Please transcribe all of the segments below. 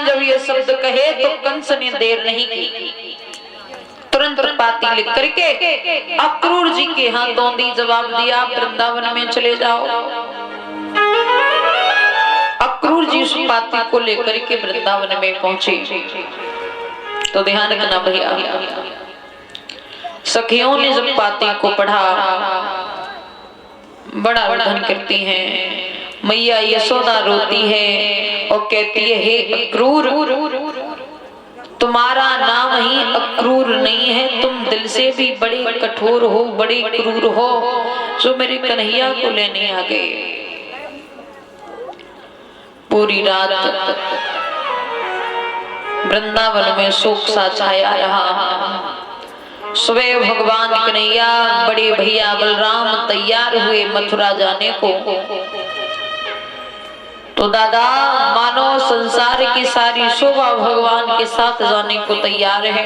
जब ये शब्द कहे तो कंस ने देर नहीं की, तुरंत पाती लिख करके अक्रूर जी के हाथों दी, जवाब दिया वृंदावन में चले जाओ। अक्रूर जी उस पाती को लेकर के वृंदावन में पहुंचे। तो ध्यान रखना भैया, सखियों ने जब पाती को पढ़ा, बड़ा वर्णन करती हैं। मैया यशोदा रोती है और कहती है, हे अक्रूर, तुम्हारा नाम ही अक्रूर नहीं है, तुम दिल से भी बड़े कठोर हो, बड़े क्रूर हो, जो मेरे कन्हैया को लेने आ गए। पूरी रात वृंदावन में शोक सा छाया रहा। सुबह भगवान कन्हैया बड़े भैया बलराम तैयार हुए मथुरा जाने को। तो दादा मानो संसार की सारी शोभा भगवान के साथ जाने को तैयार है।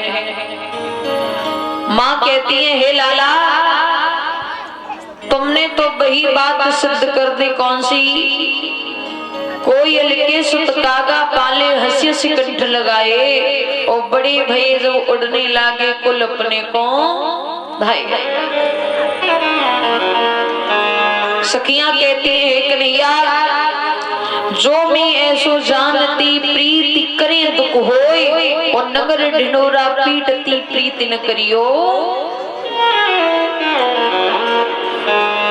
माँ कहती है, हे लाला, तुमने तो वही बात सिद्ध कर दी, कौन सी? कोयल के सुत कागा पाले हंस्य से कंठ लगाए, और बड़े भये जब उड़ने लागे कुल अपने को धाए। सखियां कहती है, कन्हैया, जो मैं ऐसो जानती प्रीति करे दुख होय, और नगर ढिंढोरा पीटती प्रीति न करियो।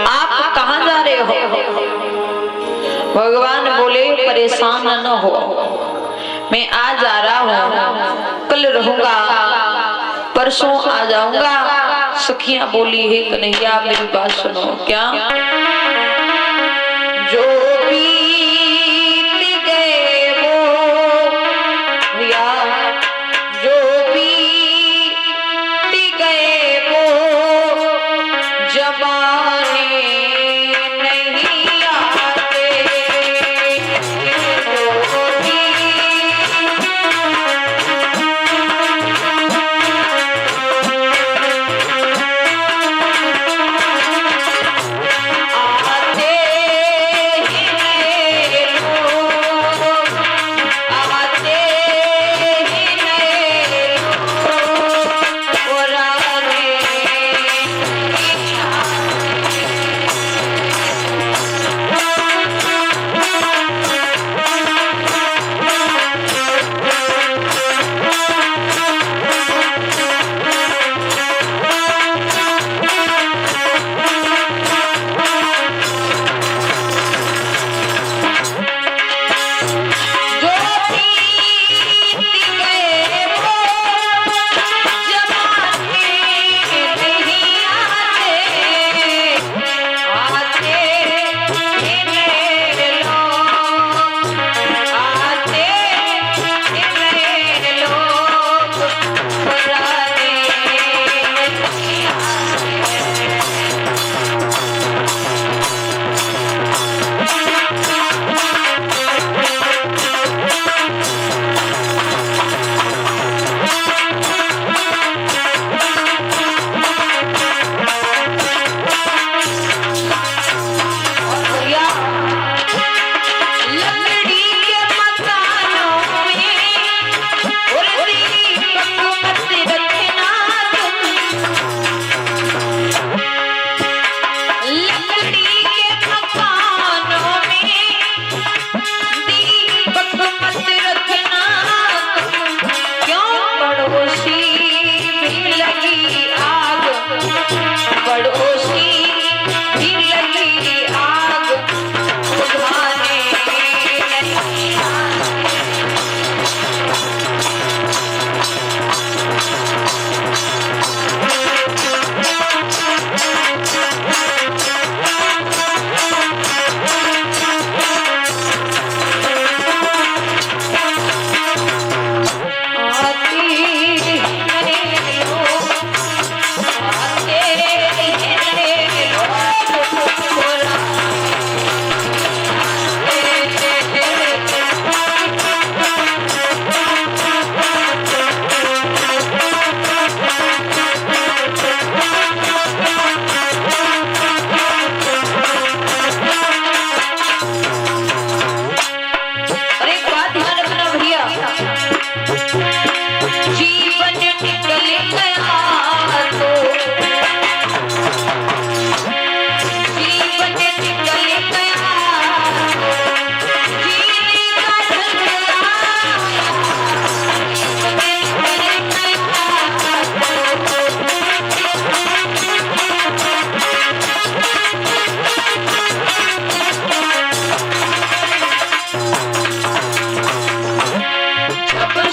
आप कहाँ जा रहे हो? भगवान बोले, परेशान न हो, मैं आज जा रहा हूँ, कल रहूंगा, परसों आ जाऊंगा। सखियां बोली, हे कन्हैया मेरी बात सुनो। क्या? जो बीत गए वो या जो बीत गए वो जमाने नहीं आते। आते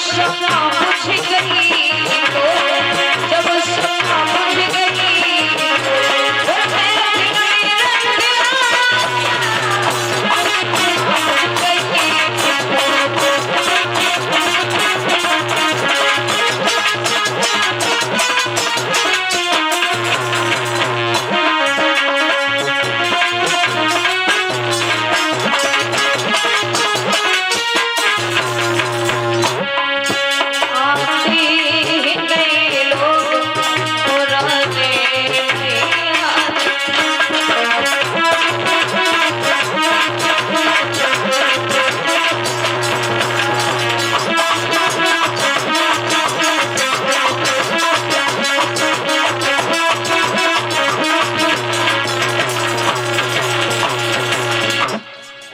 सपना बुझ गई, जब सपना बुझ गई, फिर मेरी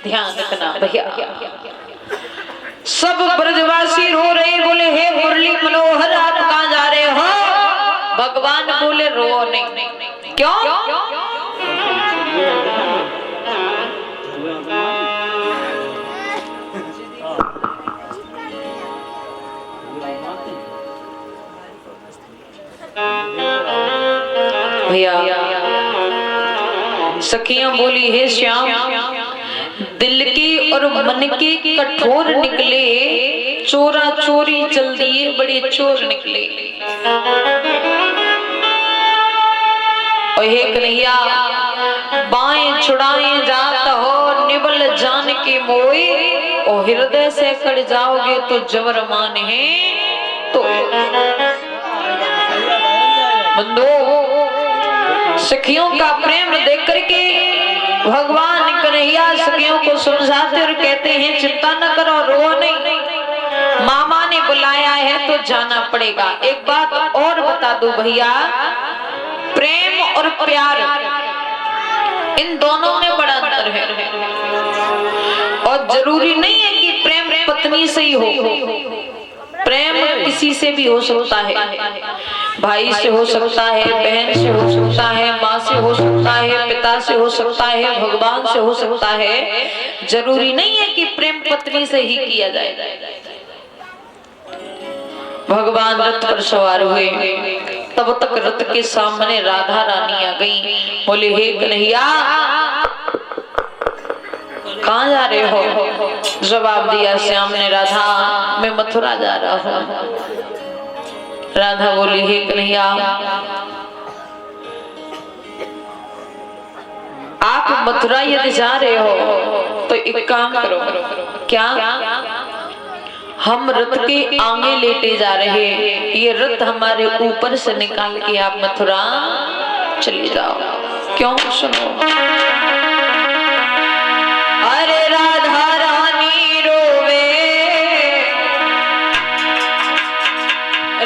ध्यान रखना भैया। सब ब्रजवासी रो रहे, बोले हे मुरली मनोहर आप कहाँ जा रहे हो? भगवान बोले रो नहीं। क्यों? भैया सखियां बोली हे श्याम, दिल की और मन के कठोर निकले, चोरा चोरी चल दिए बड़े चोर निकले। और हे कन्हैया बाएं छुड़ाए जात हो, निबल जान के मोए, और हृदय से कट जाओगे तो जबर मान है। तो बंदो सखियों का प्रेम देख करके भगवान कन्हैया सखियों को समझाते और कहते हैं चिंता न करो, रो नहीं, मामा ने बुलाया है तो जाना पड़ेगा। एक बात और बता दूं भैया, प्रेम और प्यार इन दोनों में बड़ा अंतर है। और जरूरी नहीं है कि प्रेम पत्नी से ही हो, प्रेम किसी से भी हो सकता है, भाई से हो सकता है, बहन से हो सकता है, माँ से हो सकता है, पिता से हो सकता है, भगवान से हो सकता है। जरूरी नहीं है कि प्रेम पत्नी से ही किया जाए। भगवान रथ पर सवार हुए, तब तक रथ के सामने राधा रानी आ गई। बोले हे कन्हैया कहाँ जा रहे हो? जवाब दिया श्याम ने, राधा मैं मथुरा जा रहा हूँ। राधा बोली हे कन्हैया आप मथुरा यदि जा रहे हो तो एक काम करो। क्या? हम रथ के आगे लेटे जा रहे, ये रथ हमारे ऊपर से निकाल के आप मथुरा चले जाओ। क्यों? सुनो। अरे राधा रानी रोवे,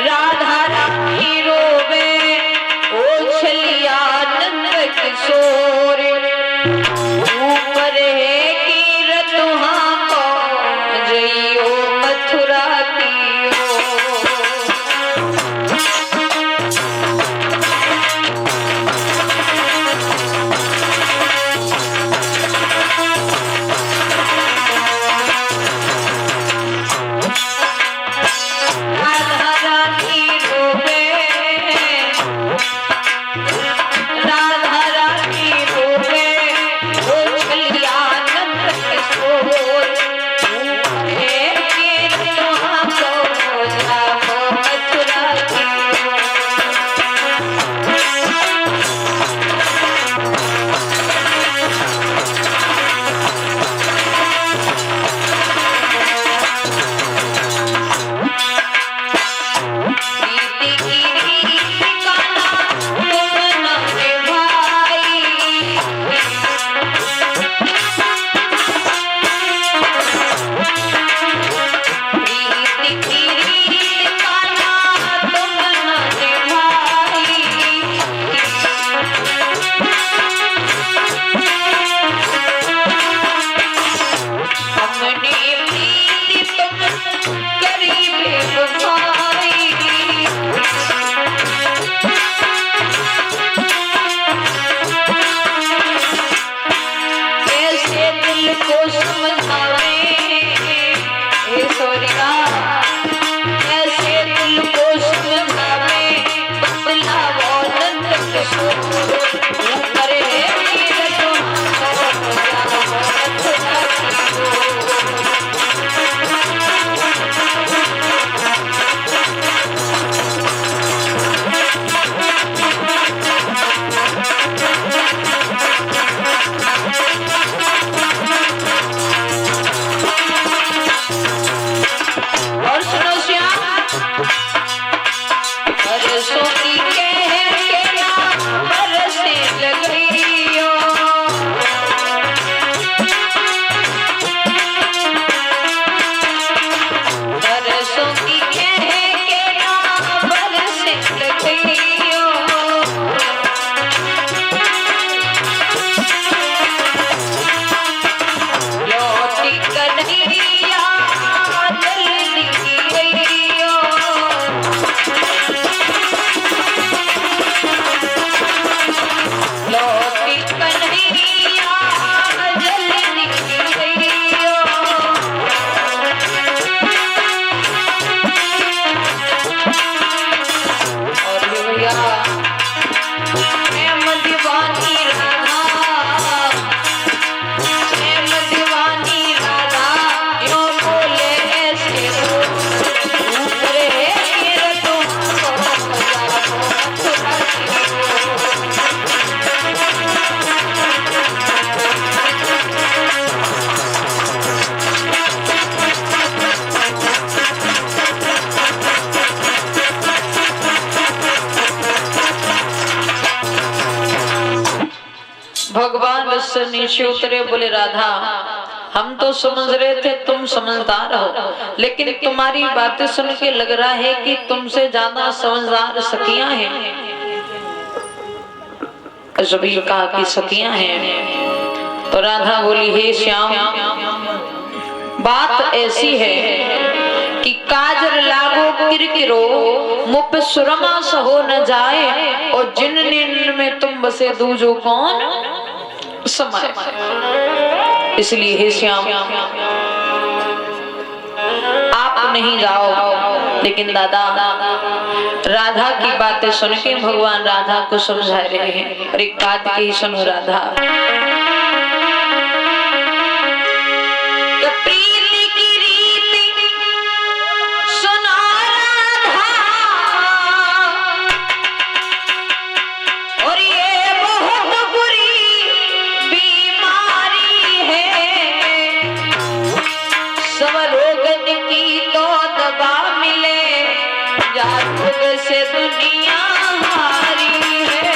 राधा रानी रोवे, ओ छलिया नंद किशोर, ऊपर है की रतुहा को जइयो मथुरा की ओर। से नीचे उतरे, बोले राधा हम तो समझ रहे थे तुम समझदार हो, लेकिन तुम्हारी बातें सुन के लग रहा है कि तुमसे ज्यादा समझदार सखियां हैं। सभी कहा कि सखियां हैं। तो राधा बोली हे श्याम, बात ऐसी है कि काजर लागो किरकिरो, मुँह पे सुरमा सा हो न जाए, और जिन निन में तुम बसे दूजो कौन समाए। इसलिए हे श्याम आप नहीं जाओ, लेकिन दादा राधा की बातें सुन के भगवान राधा को समझा रहे हैं। और एक बात की सुनो राधा, से दुनिया हारी है।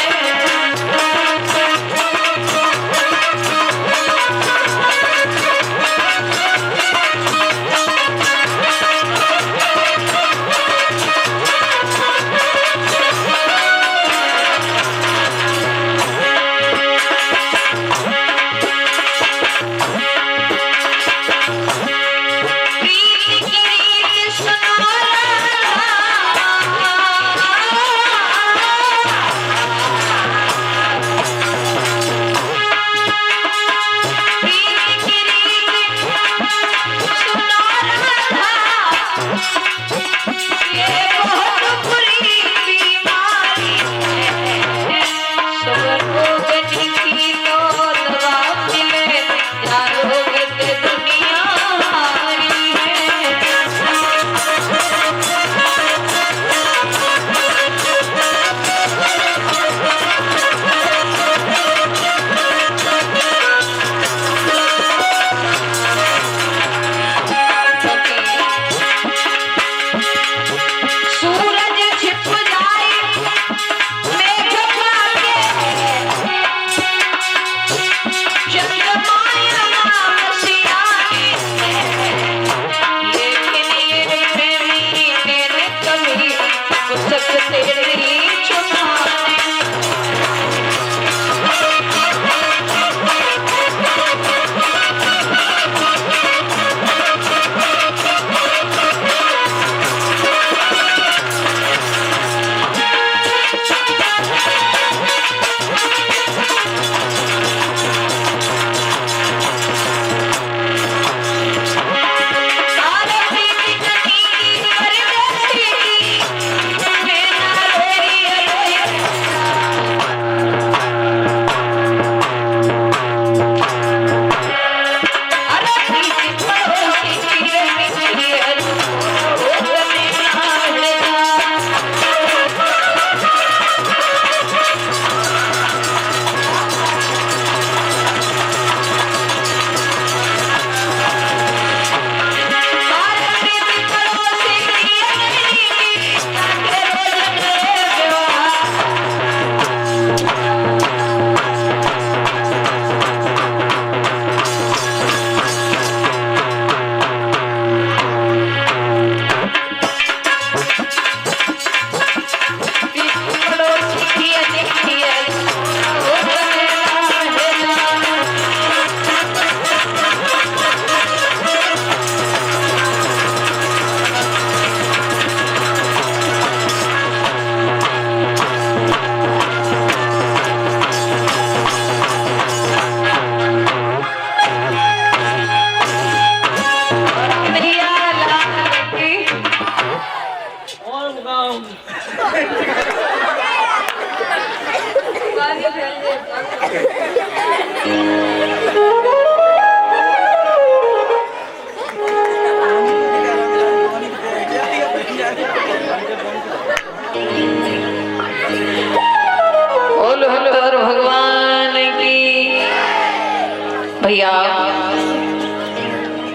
भैया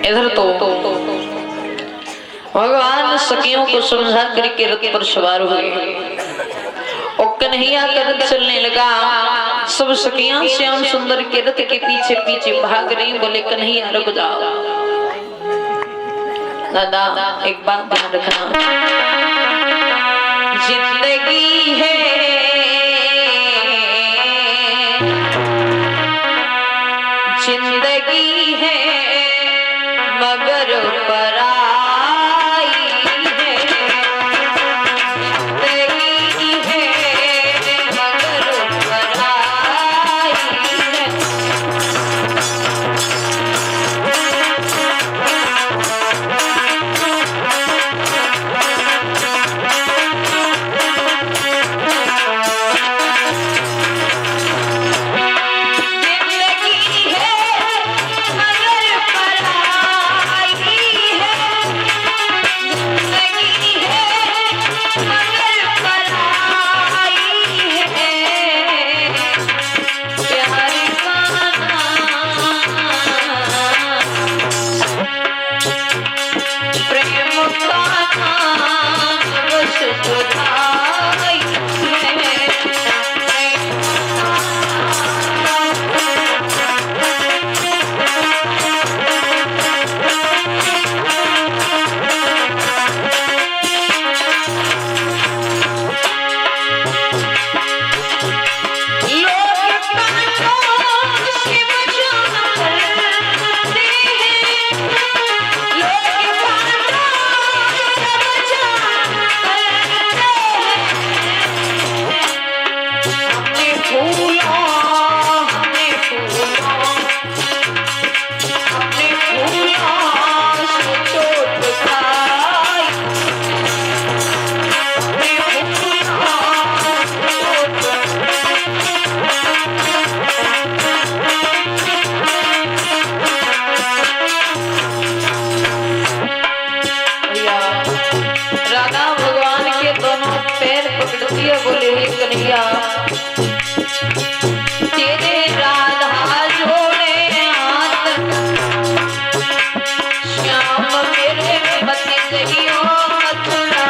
इधर तो भगवान सखियों को समझा करके रथ पर सवार हुए और कन्हैया का रथ चलने लगा। सब सखियां श्याम सुंदर के रथ के पीछे पीछे भाग रही, बोले कन्हैया रुक जाओ। दादा एक बात ध्यान रखना, जिंदगी है जिंदगी है मगर पराई है, जिंदगी है मगर पराई है। बोले हे कन्हैया तेरे राधा जोड़े हाथ, श्याम मेरे पति जइयो मथुरा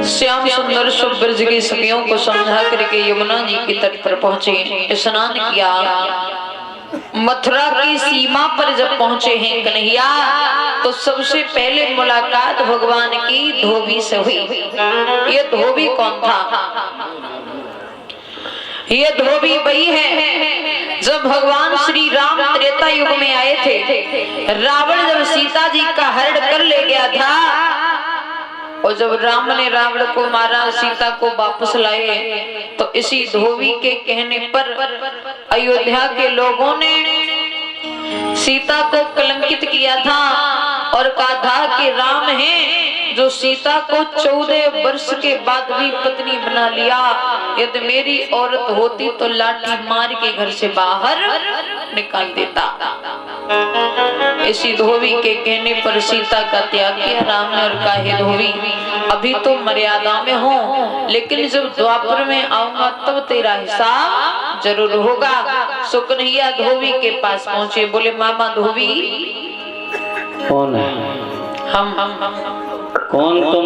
श्याम सुंदर ब्रज की सखियों को समझा करके यमुना जी के तट पर पहुंचे, स्नान किया। मथुरा की सीमा पर जब पहुंचे हैं कन्हैया, तो सबसे पहले मुलाकात भगवान की धोबी से हुई। ये धोबी कौन था? ये धोबी वही है जब भगवान श्री राम त्रेता युग में आए थे। रावण जब सीता जी का हरण कर ले गया था, और जब राम ने रावण को मारा, सीता को वापस लाए, तो इसी धोबी के कहने पर अयोध्या के लोगों ने सीता को कलंकित किया था और कहा था कि राम है जो सीता को 14 वर्ष के बाद भी पत्नी बना लिया, यदि मेरी औरत होती तो लाठी मार के घर से बाहर निकाल देता। इसी धोबी के कहने पर सीता का त्याग किया राम ने और कहा, हे धोबी अभी तो मर्यादा में हो, लेकिन जब द्वापर में आऊंगा तब तेरा हिसाब जरूर होगा। सो कन्हैया धोबी के पास पहुंचे, बोले मामा धोबी कौन है? हम कौन तुम?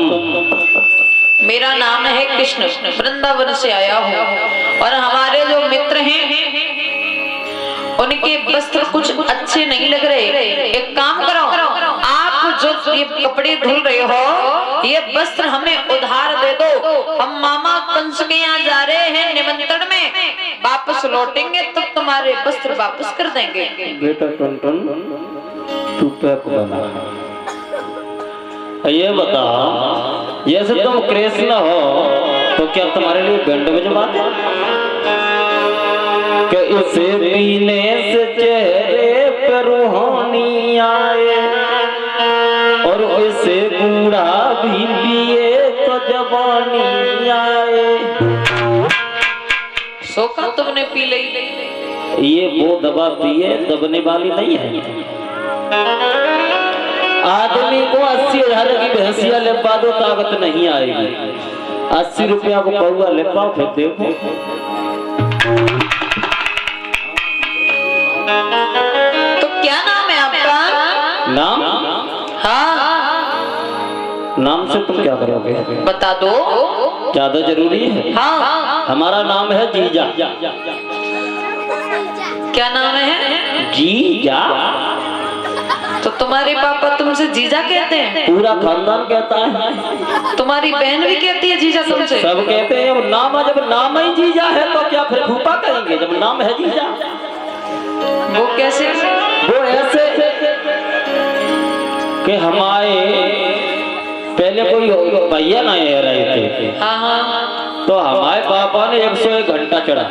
मेरा नाम है कृष्ण, वृंदावन से आया हूँ और हमारे जो मित्र हैं उनके वस्त्र कुछ अच्छे नहीं लग रहे। एक काम करो, आप जो ये कपड़े धुल रहे हो ये वस्त्र हमें उधार दे दो। हम मामा कंस के यहाँ जा रहे हैं निमंत्रण में, वापस लौटेंगे तब तुम्हारे वस्त्र वापस कर देंगे। बेटा टन तू पैक बना। ये बता, जैसे तुम कृष्ण हो तो क्या तुम्हारे लिए बैंड बजवाते? कि इसे पीने से चेहरे पर रूहानी आए और इसे बूढ़ा भी पिए तो जवानी आए। सोखा तुमने पी ली। ये वो दवा पिए दबने वाली नहीं है। आदमी को 80,000 की भैंसिया ले पा दो ताकत नहीं आएगी। 80 रुपया को पौवा ले पाओ फिर देखो। तो क्या नाम है आपका? नाम? हाँ नाम से तुम क्या करोगे? बता दो। ज्यादा जरूरी है? हाँ हमारा नाम है जीजा। क्या नाम है? जीजा। तो तुम्हारे पापा तुमसे जीजा कहते हैं? पूरा खानदान कहता है। तुम्हारी बहन भी कहती है जीजा तुमसे? सब कहते हैं। जब नाम ही जीजा है तो क्या फिर फूफा कहेंगे जब नाम है जीजा? वो कैसे? वो ऐसे कि हमारे पहले कोई भैया ना रहे थे। हाँ तो हमारे पापा ने 101 घंटा चढ़ा।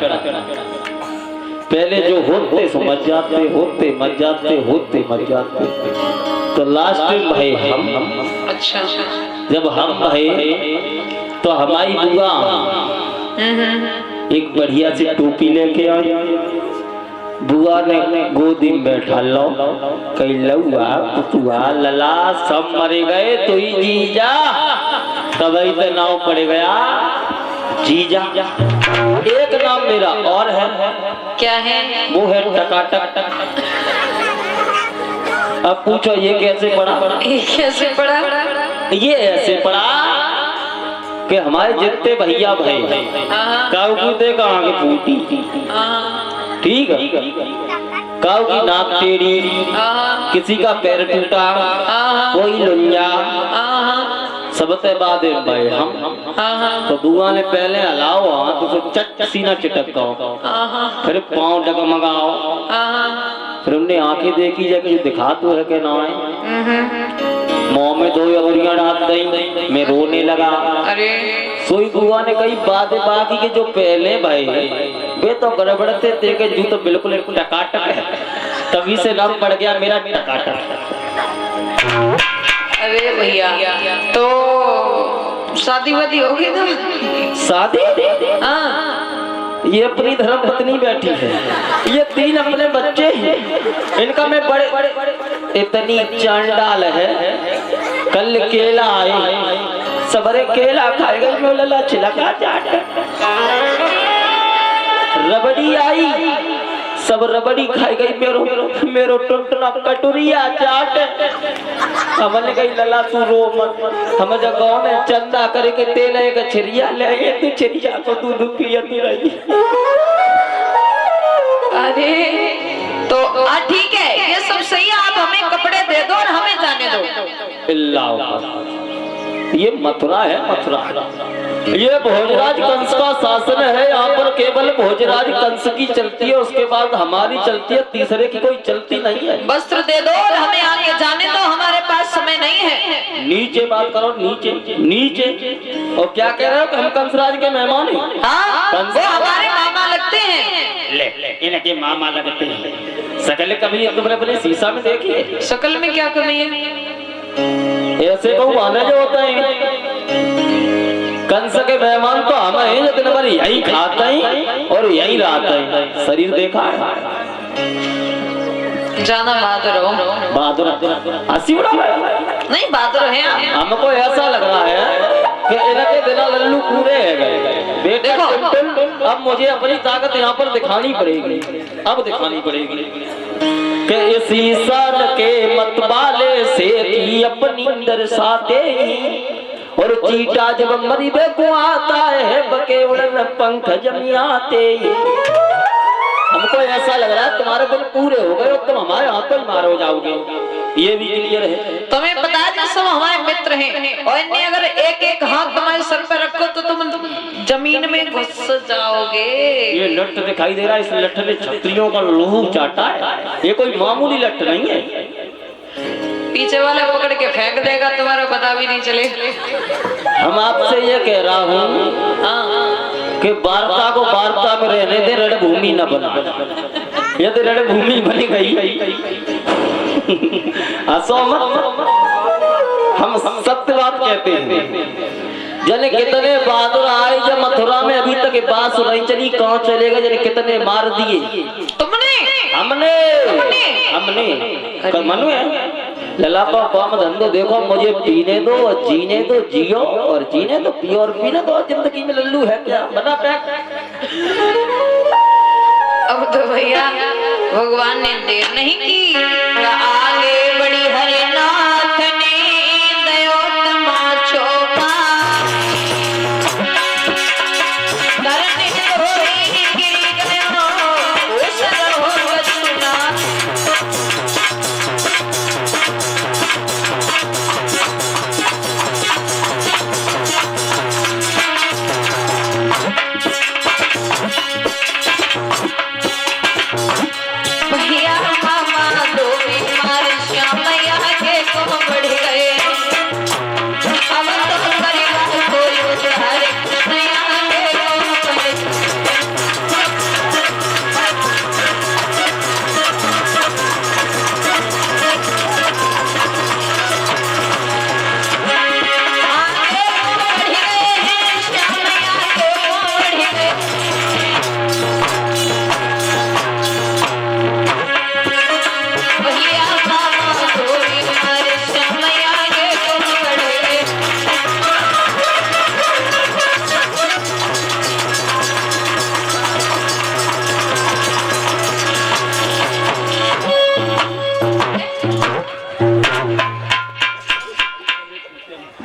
पहले जो होते सो मच जाते, होते मच जाते, होते मच जाते, तो लास्ट में भाई हम। अच्छा। जब हम भाई तो हमारी बुआ एक बढ़िया सी टोपी लेके आई। बुआ ने गोदी में बैठा लो, कई लौआ पुतुआ लला सब मरे गए तो ही जीजा, तभी तो नाम पड़ गया जीजा। एक नाम मेरा और है। क्या है? वो है टकाटक। अब पूछो ये कैसे पड़ा? ये कैसे पड़ा? ये ऐसे पड़ा कि हमारे जितने भैया भाई काऊ की देखा आगे फूटी, ठीक है, काऊ की नाक टेढ़ी, किसी का पैर टूटा, कोई लुंजा, सबसे बाद भाई हम। तो बुआ ने पहले हलाओ हाथ तो चट सीना चिटकाओ, फिर पाँव डगमगाओ, फिर उनने आंखें देखी जाके दिखा तो है कि ना है। मुँह में 2 अंगुलियां डाल दी, मैं रोने लगा। अरे सोई बुआ ने कही बातें बाकी के जो पहले भाई वे तो गड़बड़ते थे कि जू तो बिल्कुल एक टकाटक है, तभी से नाम पड़ गया मेरा टकाटक। अरे भैया तो शादी वादी हो गई ना? शादी? हाँ। ये अपनी धर्म पत्नी बैठी है, ये 3 अपने बच्चे हैं, इनका मैं बड़े इतनी चांडाल है। कल केला आए, सबरे केला खाए गए, मैं लला छिलका चाट। रबड़ी आई, सब रबड़ी खाई गई, मेरो टुटना कटोरिया चाट। हमने कही लला तू रो मत, हम जब गाँव में चंदा करे के तेल एक छिरिया ले गए, तू छिरिया को दूध पियती रही। अरे तो ठीक है, ये सब सही है, आप हमें कपड़े दे दो और हमें जाने दो। ये मथुरा है, मथुरा। ये भोजराज कंस का शासन है, यहाँ पर केवल भोजराज कंस की चलती है, उसके बाद हमारी चलती है, तीसरे की कोई चलती नहीं है। वस्त्र दे दो और हमें आगे जाने दो, हमारे पास समय नहीं है। नीचे बात करो, नीचे नीचे। और क्या कह रहे हो कि हम कंसराज के मेहमान हैं? हाँ, कंस- वो हमारे मामा लगते हैं। ले इनके मामा लगते हैं। सकल कभी तुमने अपने शीशा में देखी है? शकल में क्या कमी है? ऐसे तो बहाने जो होते हैं। कंस के मेहमान तो हम हैं जो दिन भर यही खाते हैं और यही रहते हैं। शरीर देखा है? ज्यादा बहादुर हो। बहादुर हंसी उड़ा रहा है। नहीं, बहादुर है आप। हमको ऐसा लग रहा है कि इनके बिना लल्लू पूरे है गए। बेटा टुनटुन, अब मुझे अपनी ताकत यहाँ पर दिखानी पड़ेगी। अब दिखानी पड़ेगी कि इसी साल के मतवाले से की अपनी दर्शाते ही। और चीटा जब मरीबे को आता है बके उड़न पंख जमियाते ही। हमको ऐसा लग रहा है तुम्हारे दिन पूरे हो गए और तुम हमारे हाथों ही मार हो जाओगे। ये भी क्लियर है। तुम्हें पता है कि सब हमारे मित्र हैं और इन्हें अगर एक एक हाथ तुम्हारे सर पे रखो तो तुम जमीन में घुस जाओगे। ये लठ दिखाई दे रहा है, इस लठ ने क्षत्रियों का लहू चाटा है। ये कोई मामूली लठ नहीं है। पीछे वाला पकड़ के फेंक देगा, तुम्हारा पता भी नहीं चले। हम आपसे ये कह रहा हूँ कि वार्ता को वार्ता में रहने दे, रणभूमि न बना। यदि रणभूमि बनी गई हंसो मत, हम सत्य बात कहते हैं। जने कितने बहादुर आए जब मथुरा में, अभी तक बात नहीं चली, कहाँ चलेगा? जने कितने मार दिए तुमने, हमने कल मनु है लला का काम धंधो देखो। मुझे पीने दो और जीने दो, जियो और जीने दो, पियो और पीने दो। जिंदगी में लल्लू है क्या? बना पैक। अब तो भैया भगवान ने देर नहीं की। आगे बड़ी हरिनाथ ने दयो तमाचो का करने होई गिरी गयो उसर हो बचना। भैया मामा दो बीमार श्यामैया के को बढ़ गए। अब तो परिवार को उधार कृष्णैया के को बढ़ गए। आगे बढ़ गए हैं, श्यामैया के को बढ़ गए। भैया मामा दो बीमार श्यामैया के को बढ़ गए।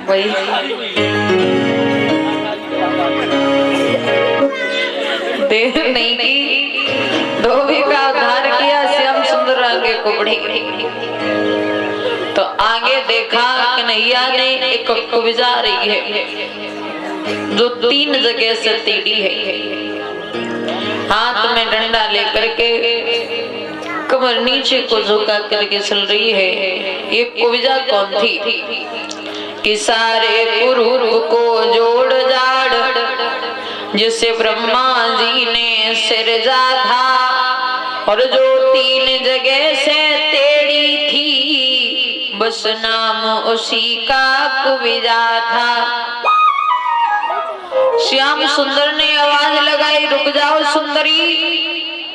वही देर नहीं की, धोबी का उद्धार किया, श्याम सुंदर आगे को बढ़ी। तो आगे देखा कन्हैया ने एक कविजा रही है जो 3 जगह से टेढ़ी है। हाथ में डंडा लेकर के कमर नीचे को झुका करके चल रही है। ये कविजा कौन थी? कि सारे कुरूप को जोड़ जाड़ जिसे ब्रह्मा जी ने सिरजा था, और जो 3 जगह से टेढ़ी थी बस नाम उसी का कुविजा था। श्याम सुंदर ने आवाज लगाई, रुक जाओ सुंदरी।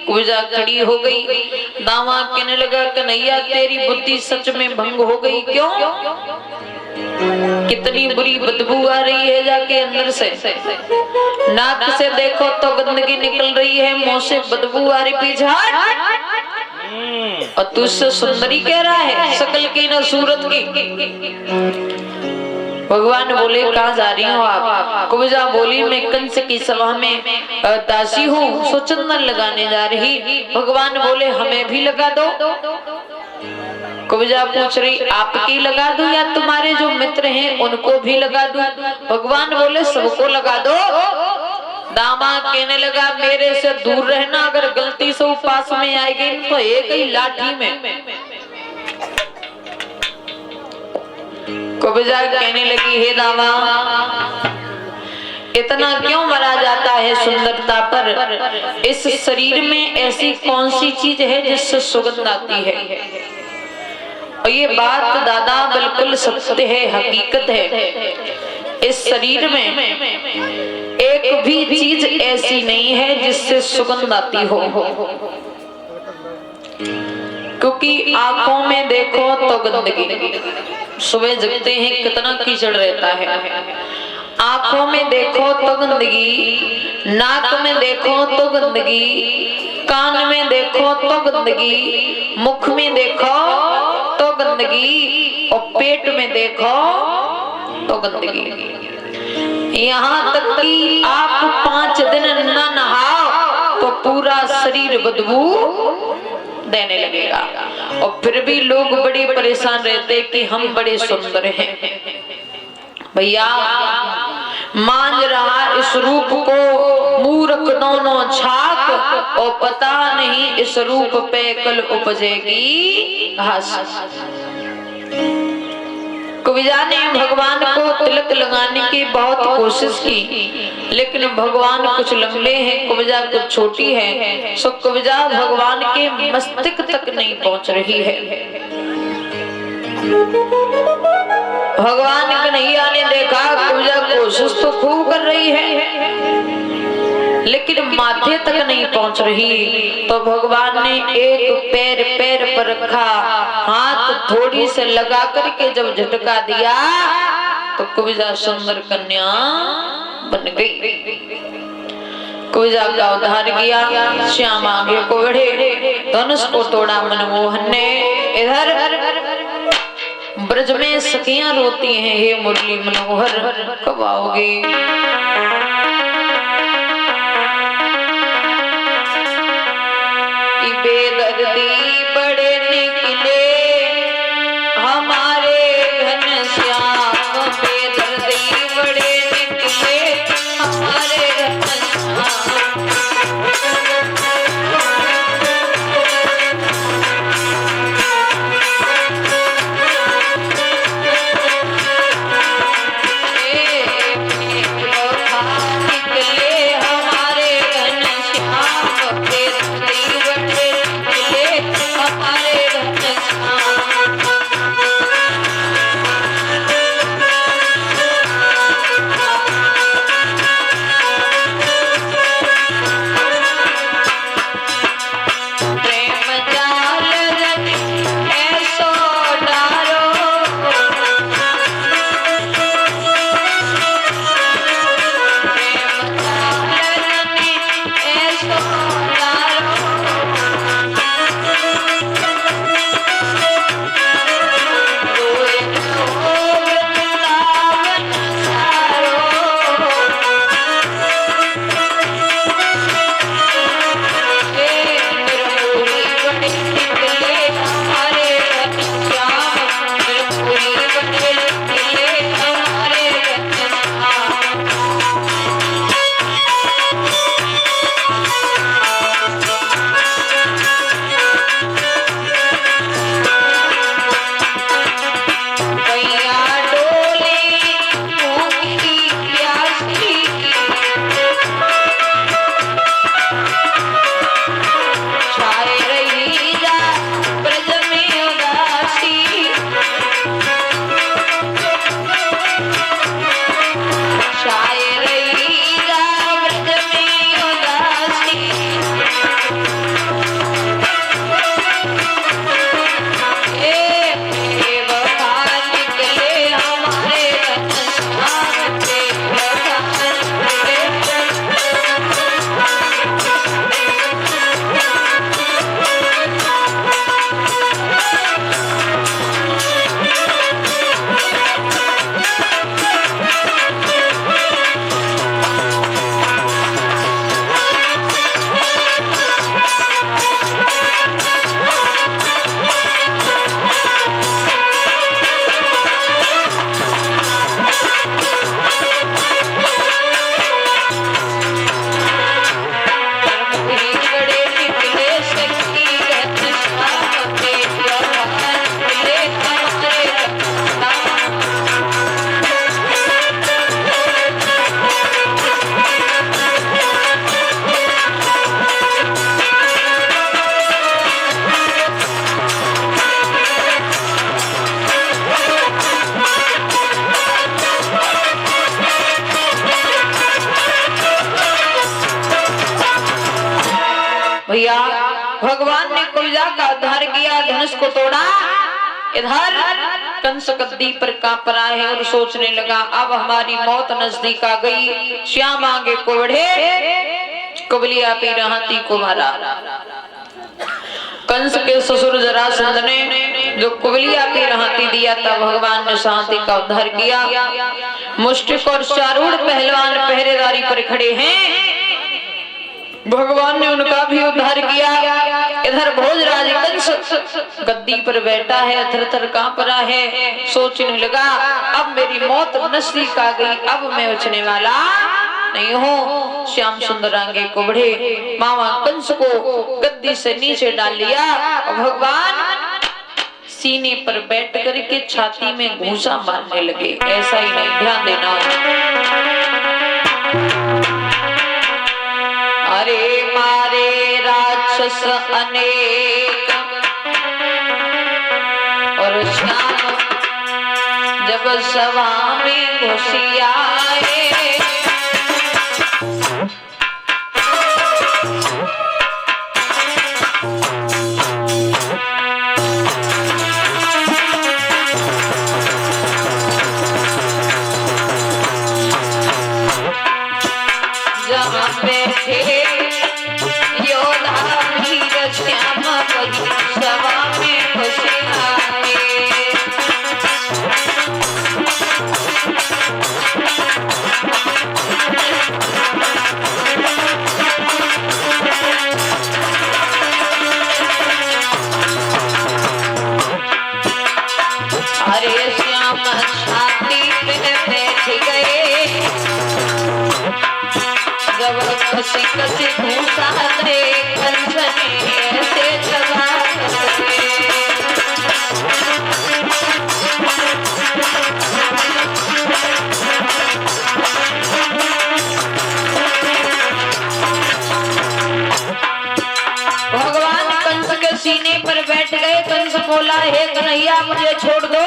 कुविजा खड़ी हो गई। दावा कहने लगा, कन्हैया तेरी बुद्धि सच में भंग हो गई। क्यों? कितनी बुरी बदबू आ रही है जाके अंदर से। नाक से देखो तो गंदगी निकल रही है, मुंह से बदबू आ रही, पीछे और तुझसे सुंदरी कह रहा है, शकल की न सूरत की। भगवान बोले, कहाँ जा रही हो आप? कुब्जा बोली, मैं कंस की सभा में दासी हूँ, सो चंदन लगाने जा रही। भगवान बोले, हमें भी लगा दो। कुब्जा पूछ रही, आपकी लगा दूं या तुम्हारे जो मित्र हैं उनको भी लगा दूं? भगवान बोले, सबको लगा दो। दामाद कहने लगा, मेरे से दूर रहना, अगर गलती से वो पास में आएगी तो एक ही लाठी में कुब्जा कहने लगी, हे दावा, इतना क्यों मरा जाता है सुंदरता पर? इस शरीर में ऐसी कौन सी चीज है जिससे सुगंध आती है? और ये बात दादा बिल्कुल सत्य है, हकीकत है। इस शरीर में एक भी चीज ऐसी नहीं है जिससे सुगंध आती हो। क्योंकि आंखों में देखो तो गंदगी, सुबह जगते हैं कितना कीचड़ रहता है। आंखों में देखो तो गंदगी, नाक में देखो तो गंदगी, कान में देखो तो गंदगी, मुख में देखो तो गंदगी, और पेट में देखो तो गंदगी। यहाँ तक कि आप 5 दिन न नहाओ तो पूरा शरीर बदबू देने लगेगा। और फिर भी लोग बड़े परेशान रहते कि हम बड़े सुंदर हैं। भैया, मांझ रहा इस रूप को मूर्ख दोनों छाक, और पता नहीं इस रूप पे कल उपजेगी घास। कुब्जा ने भगवान को तिलक लगाने की बहुत कोशिश की, लेकिन भगवान कुछ लंबे हैं, कुब्जा कुछ छोटी है, सो कुब्जा भगवान के मस्तक तक नहीं पहुंच रही है। भगवान कन्हैया ने देखा कुब्जा कोशिश तो खूब कर रही है, लेकिन माथे तक नहीं पहुंच रही। तो भगवान ने एक पैर पर रखा, हाथ थोड़ी से लगा करके जब झटका दिया तो कुब्जा सुंदर कन्या बन गई। कुब्जा का उद्धार किया। श्याम आगे को बढ़े, धनुष को तोड़ा मनमोहन ने। इधर ब्रज में सखियां रोती हैं, हे मुरली मनोहर कब आओगे? बेदर्दी बड़े निकले हमारे घनश्याम, बेदर्दी बड़े निकले हमारे घनश्याम। भैया भगवान ने कुब्जा का उद्धार किया, धनुष को तोड़ा। इधर कंस गद्दी पर कांप रहा है और सोचने लगा अब हमारी मौत नजदीक आ गई। श्याम आगे को बढ़े, कुबलिया पीर हाथी को मारा। कंस के ससुर जरासंध ने जो कुबलिया पीर हाथी दिया था, भगवान ने हाथी का उद्धार किया। मुष्टिक और चारूढ़ पहलवान पहरेदारी पर खड़े हैं, भगवान ने उनका भी उद्धार किया। इधर भोजराज कंस गद्दी पर बैठा है, थर-थर कांप रहा है, सोचने लगा अब मेरी मौत नजदीक आ गई, अब मैं बचने वाला नहीं हूँ। श्याम सुंदर आगे को बढ़े, मामा कंस को गद्दी से नीचे डाल लिया और भगवान सीने पर बैठ करके छाती में घूंसा मारने लगे। ऐसा ही नहीं, ध्यान देना। अरे मारे राक्षस अनेक और श्याम जब सभा में घुसी आए, जहाँ बैठे योद्धा वीर श्याम वही सभा में घुसे आए। अरे श्याम छाती पे बैठ गए, जब कसी कसी घूसा दे कंस ने ऐसे चला दे। भगवान कंस के सीने पर बैठ गए। कंस बोला हे कन्हैया मुझे छोड़ दो।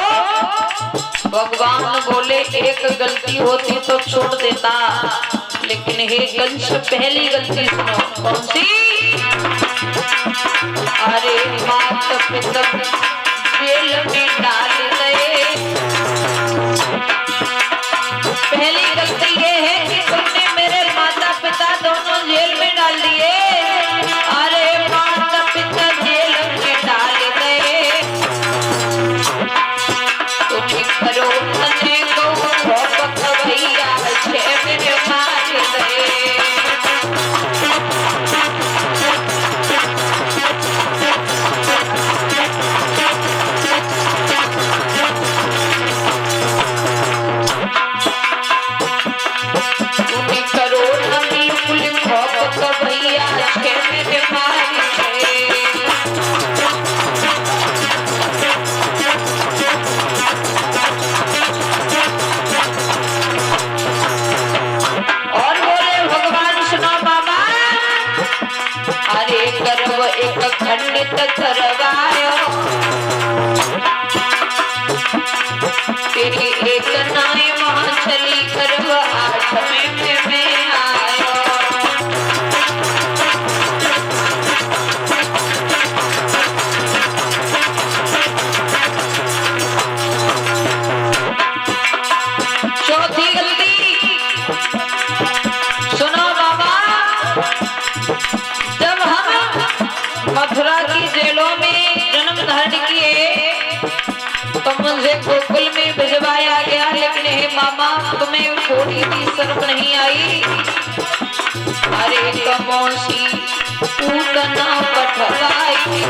भगवान बोले एक गलती होती तो छोड़ देता, लेकिन हे कंस पहली गलती सुनो। कौन सी? अरे मात पिता जेल में डाल गए। पहली गलती ये है कि तुमने मेरे माता पिता दोनों जेल में डाल दिए। अरे माता पिता जेल में डाल गए, तुम्हें करो तने को भोपक भैया छह मेरे मार गए। तुम्हें करो नमी कुल भोपक भैया छह मेरे मार गए। और बोले भगवान सुनो बाबा, अरे गर्व एक खंडित करवायो, तेरी एक नाय वहां चली गर्व आठवें में मैं आयो। चौथी गलती सुनो बाबा, जब हम मथुरा की जेलों में जन्म धारण किए तो मुझे गोकुल में भिजवाया गया, लेकिन हे मामा तुम्हें थोड़ी भी शर्म नहीं आई। अरे कमौसी पूतना पठवाई